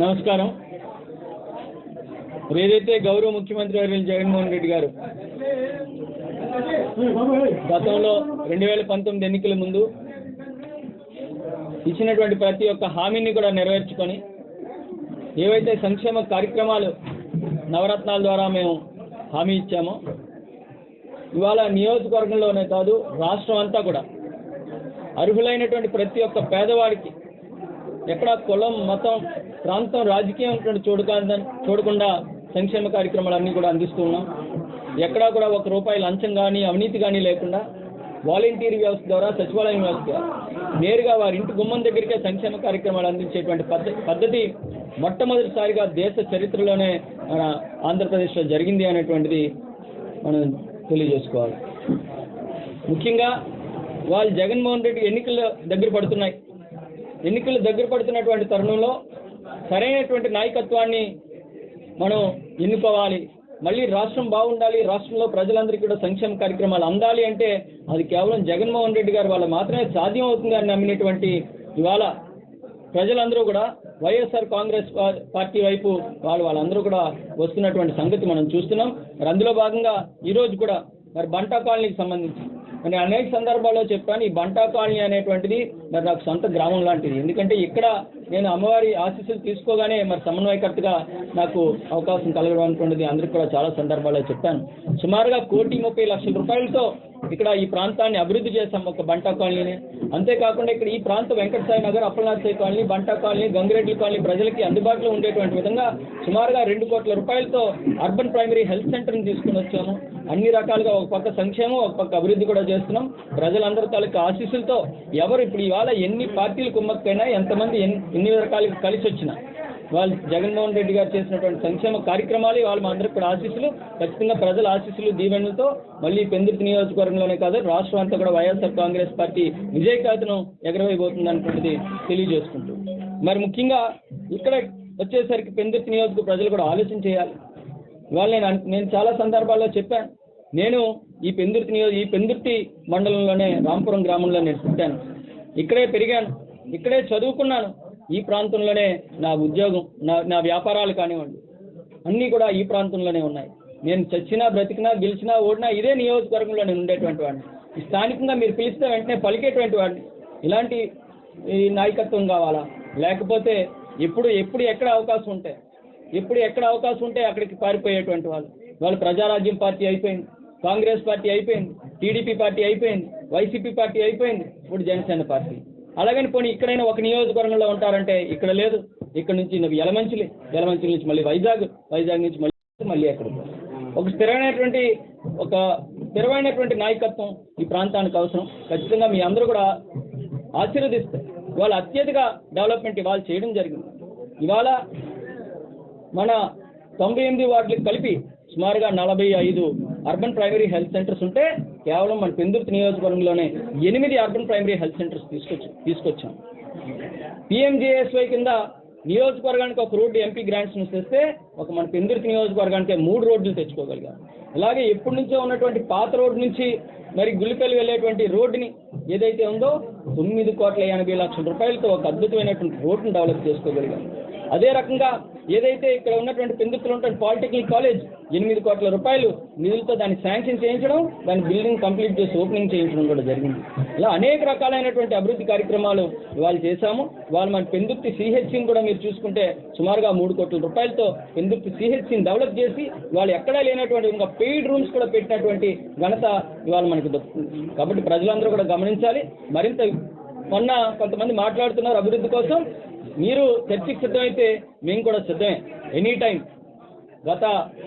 నమస్కారం. ఏదైతే గౌరవ ముఖ్యమంత్రి వర్యులు జగన్మోహన్ రెడ్డి గారు గతంలో 2019 ఎన్నికల ముందు ఇచ్చినటువంటి ప్రతి ఒక్క హామీని కూడా నెరవేర్చుకొని ఏవైతే సంక్షేమ కార్యక్రమాలు నవరత్నాల ద్వారా మేము హామీ ఇచ్చామో ఇవాళ నియోజకవర్గంలోనే కాదు రాష్ట్రం అంతా కూడా అర్హులైనటువంటి ప్రతి ఒక్క పేదవాడికి ఎక్కడ కులం మతం ప్రాంతం రాజకీయం చూడకుండా సంక్షేమ కార్యక్రమాలన్నీ కూడా అందిస్తూ ఉన్నాం. ఎక్కడా కూడా ₹1 లంచం కానీ అవినీతి కానీ లేకుండా వాలంటీర్ వ్యవస్థ ద్వారా సచివాలయం వ్యవస్థ ద్వారా నేరుగా వారి ఇంటి గుమ్మం దగ్గరికే సంక్షేమ కార్యక్రమాలు అందించేటువంటి పద్ధతి మొట్టమొదటిసారిగా దేశ చరిత్రలోనే మన ఆంధ్రప్రదేశ్లో జరిగింది అనేటువంటిది మనం తెలియజేసుకోవాలి. ముఖ్యంగా వాళ్ళు జగన్మోహన్ రెడ్డి ఎన్నికలు దగ్గర పడుతున్నటువంటి తరుణంలో సరైనటువంటి నాయకత్వాన్ని మనం ఎన్నుకోవాలి. మళ్ళీ రాష్ట్రం బాగుండాలి, రాష్ట్రంలో ప్రజలందరికీ కూడా సంక్షేమ కార్యక్రమాలు అందాలి అంటే అది కేవలం జగన్మోహన్ రెడ్డి గారు వాళ్ళ మాత్రమే సాధ్యం అవుతుంది అని నమ్మినటువంటి ఇవాళ ప్రజలందరూ కూడా వైఎస్ఆర్ కాంగ్రెస్ పార్టీ వైపు వాళ్ళందరూ కూడా వస్తున్నటువంటి సంగతి మనం చూస్తున్నాం. మరి అందులో భాగంగా ఈరోజు కూడా మరి బంటా కాలనీకి సంబంధించి నేను అనేక సందర్భాల్లో చెప్పాను, ఈ బంటా కాలనీ అనేటువంటిది మరి నాకు సొంత గ్రామం లాంటిది. ఎందుకంటే ఇక్కడ నేను అమ్మవారి ఆశీస్సులు తీసుకోగానే మరి సమన్వయకర్తగా నాకు అవకాశం కలగడం అనుకున్నది అందరికీ కూడా చాలా సందర్భాల్లో చెప్పాను. సుమారుగా ₹1,30,00,000 ఇక్కడ ఈ ప్రాంతాన్ని అభివృద్ధి చేశాం ఒక బంటా కాలనీని. అంతేకాకుండా ఇక్కడ ఈ ప్రాంతం Venkatasai Nagar, Appalanathasai colony, Banta colony, Gangireddy colony ప్రజలకి అందుబాటులో ఉండేటువంటి విధంగా సుమారుగా ₹2 కోట్ల అర్బన్ ప్రైమరీ హెల్త్ సెంటర్ని తీసుకుని వచ్చాము. అన్ని రకాలుగా ఒక పక్క సంక్షేమం, ఒక పక్క అభివృద్ధి కూడా చేస్తున్నాం. ప్రజలందరి తాలూకు ఆశీస్సులతో ఎవరు ఇప్పుడు ఇవాళ ఎన్ని పార్టీలు కుమ్మక్కైనా ఎంతమంది ఎన్ని రకాలుగా కలిసి వచ్చినా వాళ్ళు జగన్మోహన్ రెడ్డి గారు చేసినటువంటి సంక్షేమ కార్యక్రమాలు వాళ్ళు మా అందరికి కూడా ఆశీస్సులు, ఖచ్చితంగా ప్రజల ఆశీస్సులు దీవెనలతో మళ్ళీ పెందుర్తి నియోజకవర్గంలోనే కాదు రాష్ట్రం అంతా కూడా వైఎస్ఆర్ కాంగ్రెస్ పార్టీ విజయకేతనం ఎగరవేయబోతుంది అనుకుంటుంది తెలియజేసుకుంటూ మరి ముఖ్యంగా ఇక్కడ వచ్చేసరికి పెందుర్తి నియోజక ప్రజలు కూడా ఆలోచన చేయాలి. ఇవాళ నేను చాలా సందర్భాల్లో చెప్పాను, నేను ఈ పెందుర్తి మండలంలోనే రాంపురం గ్రామంలో నేను పుట్టాను, ఇక్కడే పెరిగాను, ఇక్కడే చదువుకున్నాను. ఈ ప్రాంతంలోనే నా ఉద్యోగం, నా వ్యాపారాలు కానివ్వండి అన్నీ కూడా ఈ ప్రాంతంలోనే ఉన్నాయి. నేను చచ్చినా బ్రతికినా గెలిచినా ఓడినా ఇదే నియోజకవర్గంలో నేను ఉండేటువంటి వాడిని. స్థానికంగా మీరు పిలిస్తే వెంటనే పలికేటువంటి వాడిని. ఇలాంటి ఈ నాయకత్వం కావాలా, లేకపోతే ఎప్పుడు ఎక్కడ అవకాశం ఉంటే అక్కడికి పారిపోయేటువంటి వాళ్ళు ప్రజారాజ్యం పార్టీ అయిపోయింది, కాంగ్రెస్ పార్టీ అయిపోయింది, టీడీపీ పార్టీ అయిపోయింది, వైసీపీ పార్టీ అయిపోయింది, ఇప్పుడు జనసేన పార్టీ. అలాగని పోనీ ఇక్కడైనా ఒక నియోజకవర్గంలో ఉంటారంటే ఇక్కడ లేదు. ఇక్కడ నుంచి యలమంచిలి నుంచి మళ్ళీ వైజాగ్ నుంచి మళ్ళీ ఎక్కడ ఒక స్థిరమైనటువంటి నాయకత్వం ఈ ప్రాంతానికి అవసరం. ఖచ్చితంగా మీ అందరూ కూడా ఆశీర్వదిస్తే వాళ్ళు అత్యధిక డెవలప్మెంట్ ఇవాళ చేయడం జరిగింది. ఇవాళ మన 98 వార్డులకు కలిపి సుమారుగా 45 అర్బన్ ప్రైమరీ హెల్త్ సెంటర్స్ ఉంటే కేవలం మన పెందుర్తి నియోజకవర్గంలోనే 8 అర్బన్ ప్రైమరీ హెల్త్ సెంటర్స్ తీసుకొచ్చాం. PMJSY కింద నియోజకవర్గానికి ఒక రోడ్డు ఎంపీ గ్రాంట్స్ నుంచి తెస్తే మన పెందుర్తి నియోజకవర్గానికి 3 రోడ్లు తెచ్చుకోగలిగాం. అలాగే ఎప్పటి నుంచో ఉన్నటువంటి పాత రోడ్డు నుంచి మరి గుల్లిపల్లి వెళ్ళేటువంటి రోడ్డుని ఏదైతే ఉందో ₹9,80,00,000 ఒక అద్భుతమైనటువంటి రోడ్డును డెవలప్ చేసుకోగలిగాం. అదే రకంగా ఏదైతే ఇక్కడ ఉన్నటువంటి పెందుర్తిలో ఉన్నటువంటి పాలిటెక్నిక్ కాలేజ్ ₹8 కోట్ల నిధులతో దాన్ని శాంక్షన్ చేయించడం, దాని బిల్డింగ్ కంప్లీట్ చేసి ఓపెనింగ్ చేయించడం కూడా జరిగింది. ఇలా అనేక రకాలైనటువంటి అభివృద్ధి కార్యక్రమాలు ఇవాళ చేశాము. ఇవాళ మన పెందుర్తి CHCని కూడా మీరు చూసుకుంటే సుమారుగా ₹3 కోట్ల పెందుర్తి CHCని డెవలప్ చేసి వాళ్ళు ఎక్కడా లేనటువంటి ఇంకా పెయిడ్ రూమ్స్ కూడా పెట్టినటువంటి ఘనత ఇవాళ మనకు దొరుకుతుంది. కాబట్టి ప్రజలందరూ కూడా గమనించాలి. మరింత మొన్న కొంతమంది మాట్లాడుతున్నారు అభివృద్ధి కోసం. మీరు చర్చకి సిద్ధమైతే మేము కూడా సిద్ధమే ఎనీ టైం.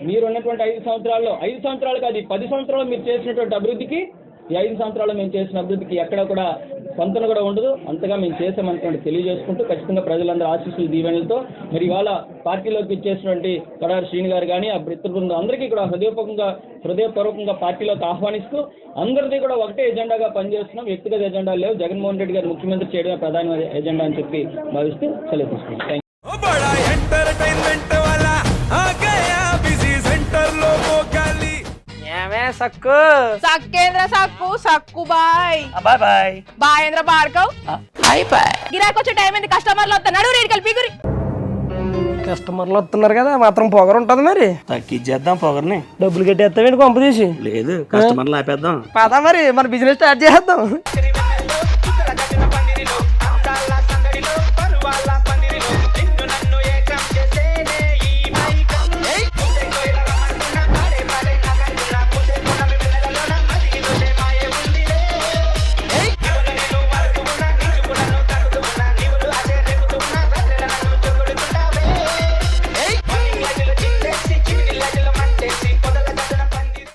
మీరు ఉన్నటువంటి 5 సంవత్సరాలు కాదు, 10 సంవత్సరాలు మీరు చేసినటువంటి అభివృద్ధికి, ఈ 5 సంవత్సరాలు మేము చేసిన అభివృద్ధికి ఎక్కడ కూడా కొంతన కూడా ఉండదు. అంతగా మేము చేసామనుకోండి తెలియజేసుకుంటూ ఖచ్చితంగా ప్రజలందరూ ఆశీస్సులు దీవెనలతో మరి ఇవాళ పార్టీలోకి ఇచ్చేసినటువంటి కొడారి శ్రీని గారు కానీ ఆ మిత్ర బృందం అందరికీ కూడా హృదయపూర్వకంగా పార్టీలోకి ఆహ్వానిస్తూ అందరిది కూడా ఒకటే ఎజెండాగా పనిచేస్తున్నాం. వ్యక్తిగత ఎజెండా లేవు. జగన్మోహన్ రెడ్డి గారు ముఖ్యమంత్రి చేయడమే ప్రధాన ఎజెండా అని చెప్పి భావిస్తూ సెలవు తీసుకున్నాం. సక్కు సక్కేంద్ర సక్కు సక్కు బాయ్ బాయ్ బాయ్ బాయేంద్ర భార్గవ్ బాయ్ బాయ్. గిరాకొచ్చే టైం ఏంది, కస్టమర్లు వస్తా నడు రేడికల్ పీగురి. కస్టమర్లు వస్తున్నారు కదా మాత్రం పొగరు ఉంటుంది మరి. తగ్గించేద్దాం పొగర్ని. డబ్బులు కట్టేస్తామేంటి కొంప తీసి? లేదు, కస్టమర్లు ఆపేద్దాం. పదా మరి మన బిజినెస్ స్టార్ట్ చేద్దాం.